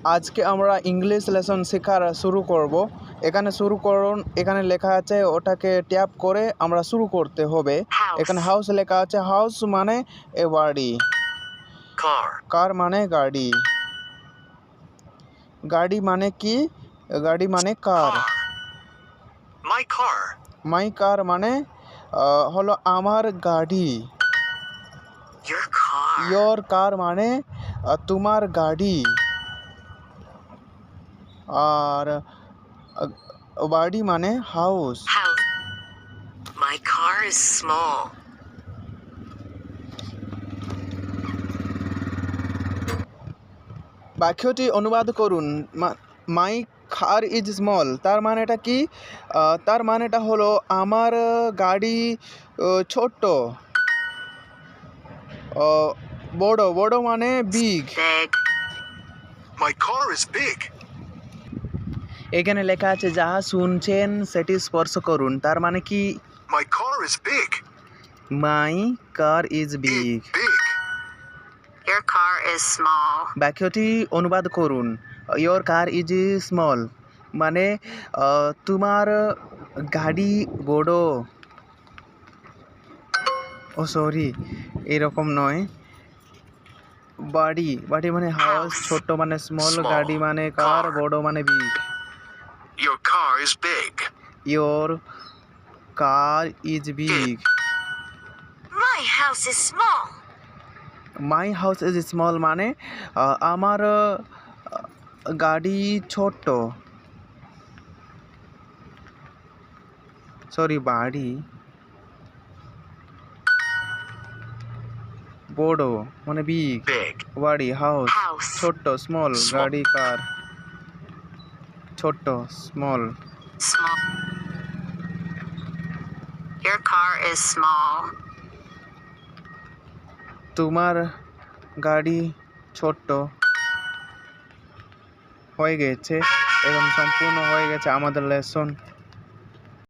আজকে আমরা English lesson শেখার শুরু করব। এখানে শুরু করুন, এখানে লেখা আছে, ওটাকে ট্যাপ করে আমরা শুরু করতে হবে। এখানে হাউস লেখা আছে, হাউস মানে এ বাড়ি, কার মানে গাড়ি, গাড়ি মানে কি, গাড়ি মানে কার, মাই কার মানে হলো আমার গাড়ি, ইয়োর কার মানে তোমার গাড়ি, আর বাড়ি মানে house. My car is small. বাক্যটি অনুবাদ করুন। মাই কার ইজ স্মল, তার মানেটা কি? তার মানেটা হলো আমার গাড়ি ছোট্ট। বড়, বড় মানে big. Big. My car is big. এখানে লেখা আছে, যাহা শুনছেন সেটি স্পর্শ করুন, তার মানে কি? My car is big. My car is big. Big. Your car is small. বাক্যটি অনুবাদ করুন। ইয়োর কার ইজ স্মল মানে তোমার গাড়ি বড়। ও সরি, এরকম নয়। বাড়ি, বাড়ি মানে হাউস, ছোট মানে স্মল, Small. গাড়ি মানে কার, Car. বড় মানে big. Your car is big. Your car is big. My house is small. My house is small মানে আমার গাড়ি ছোট্ট। সরি, বাড়ি। বড় মানে বিগ, Big. বাড়ি হাউস, House. ছোট্ট স্মল, Small. গাড়ি কার, ছোট্ট small. Small. Your car is small. তোমার গাড়ি ছোট্ট। হয়ে গেছে, এবং সম্পূর্ণ হয়ে গেছে আমাদের লেসন।